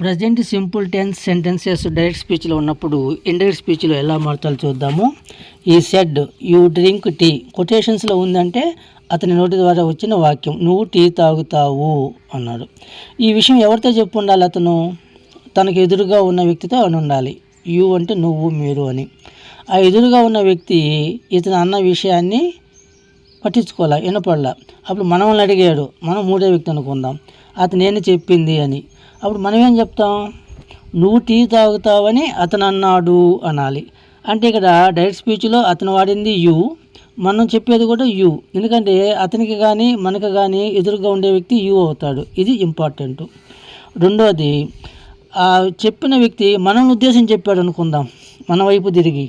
Present simple tense sentences direct స్పీచ్లో ఉన్నప్పుడు indirect స్పీచ్లో ఎలా మారుతాలో చూద్దాము. ఈ సెడ్ యూ డ్రింక్ టీ కొటేషన్స్లో ఉందంటే అతని నోటి ద్వారా వచ్చిన వాక్యం, నువ్వు టీ తాగుతావు అన్నాడు. ఈ విషయం ఎవరితో చెప్పు ఉండాలి? అతను తనకు ఎదురుగా ఉన్న వ్యక్తితో అని ఉండాలి. యూ అంటే నువ్వు, మీరు అని. ఆ ఎదురుగా ఉన్న వ్యక్తి ఇతను అన్న విషయాన్ని పట్టించుకోవాలా, వినపడలా. అప్పుడు మనల్ని అడిగాడు, మనం మూడో వ్యక్తి అనుకుందాం, అతను ఏంటి చెప్పింది అని. అప్పుడు మనం ఏం చెప్తాం? నువ్వు టీ తాగుతావని అతను అన్నాడు అనాలి. అంటే ఇక్కడ డైరెక్ట్ స్పీచ్లో అతను వాడింది యూ, మనం చెప్పేది కూడా యూ. ఎందుకంటే అతనికి కానీ మనకు కానీ ఎదురుగా ఉండే వ్యక్తి యూ అవుతాడు. ఇది ఇంపార్టెంట్. రెండోది, ఆ చెప్పిన వ్యక్తి మనల్ని ఉద్దేశం చెప్పాడు అనుకుందాం, మన వైపు తిరిగి.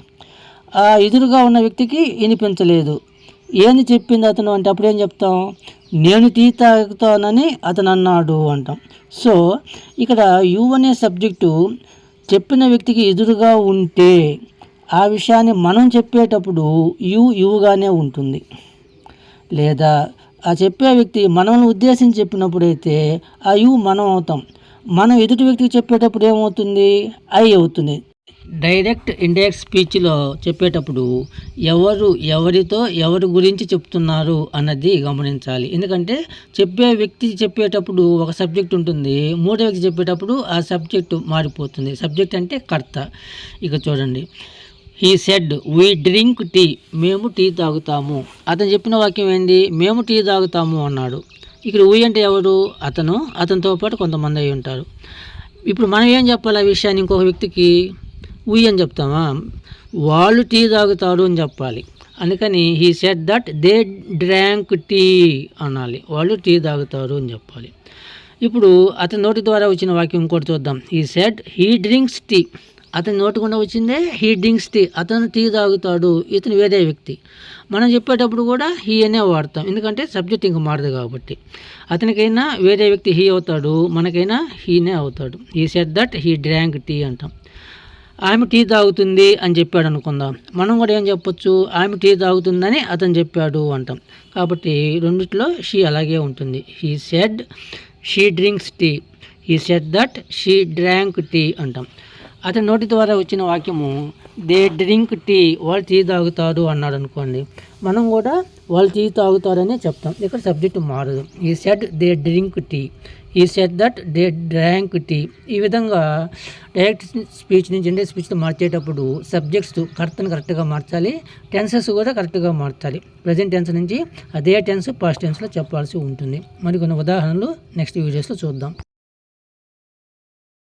ఆ ఎదురుగా ఉన్న వ్యక్తికి వినిపించలేదు. ఏంది చెప్పింది అతను అంటే అప్పుడు ఏం చెప్తాం? నేను టీ తాగుతానని అతను అన్నాడు అంటాం. సో ఇక్కడ యు అనే సబ్జెక్టు చెప్పిన వ్యక్తికి ఎదురుగా ఉంటే ఆ విషయాన్ని మనం చెప్పేటప్పుడు యుగానే ఉంటుంది. లేదా ఆ చెప్పే వ్యక్తి మనల్ని ఉద్దేశించి చెప్పినప్పుడైతే ఆ యు మనం అవుతాం. మనం ఎదుటి వ్యక్తికి చెప్పేటప్పుడు ఏమవుతుంది? ఐ అవుతుంది. డైరెక్ట్ ఇండైరెక్ట్ స్పీచ్లో చెప్పేటప్పుడు ఎవరితో ఎవరి గురించి చెప్తున్నారు అన్నది గమనించాలి. ఎందుకంటే చెప్పే వ్యక్తి చెప్పేటప్పుడు ఒక సబ్జెక్ట్ ఉంటుంది, మూడో వ్యక్తి చెప్పేటప్పుడు ఆ సబ్జెక్టు మారిపోతుంది. సబ్జెక్ట్ అంటే కర్త. ఇక చూడండి, he said we drink tea, మేము టీ తాగుతాము. అతను చెప్పిన వాక్యం ఏంది? మేము టీ తాగుతాము అన్నాడు. ఇక్కడ వీ అంటే ఎవరు? అతనితో పాటు కొంతమంది అయి ఉంటారు. ఇప్పుడు మనం ఏం చెప్పాలి ఆ విషయాన్ని? ఇంకొక వ్యక్తికి వీ అని చెప్తామా? వాళ్ళు టీ తాగుతారు అని చెప్పాలి. అందుకని he said that they drank tea అనాలి. వాళ్ళు టీ తాగుతారు అని చెప్పాలి. ఇప్పుడు అతని నోటి ద్వారా వచ్చిన వాక్యం ఇంకోటి చూద్దాం. He said he drinks tea, అతని నోటి గుండా వచ్చిందే హీ డ్రింక్స్ టీ, అతను టీ తాగుతాడు. ఇతను వేరే వ్యక్తి. మనం చెప్పేటప్పుడు కూడా హీ అనే వాడతాం, ఎందుకంటే సబ్జెక్ట్ ఇంక మారదు కాబట్టి. అతనికైనా వేరే వ్యక్తి హీ అవుతాడు, మనకైనా హీనే అవుతాడు. He said that he drank tea అంటాం. ఆమె టీ తాగుతుంది అని చెప్పాడు అనుకుందాం, మనం కూడా ఏం చెప్పొచ్చు? ఆమె టీ తాగుతుందని అతను చెప్పాడు అంటాం. కాబట్టి రెండిట్లో షీ అలాగే ఉంటుంది. He said she drinks tea, he said that she drank tea అంటాం. అతని నోటి ద్వారా వచ్చిన వాక్యము దే డ్రింక్ టీ, వాళ్ళు టీ తాగుతారు అన్నాడు అనుకోండి, మనం కూడా వాళ్ళు టీ తాగుతారనే చెప్తాం. ఇక్కడ సబ్జెక్టు మారదు. He said they drink tea, he said that they drank tea. ఈ విధంగా డైరెక్ట్ స్పీచ్ నుంచి ఇండైరెక్ట్ స్పీచ్తో మార్చేటప్పుడు సబ్జెక్ట్స్ కర్తను కరెక్ట్గా మార్చాలి, టెన్సెస్ కూడా కరెక్ట్గా మార్చాలి. ప్రజెంట్ టెన్స్ నుంచి అదే టెన్స్ పాస్ట్ టెన్స్లో చెప్పాల్సి ఉంటుంది. మరికొన్ని ఉదాహరణలు నెక్స్ట్ వీడియోస్లో చూద్దాం.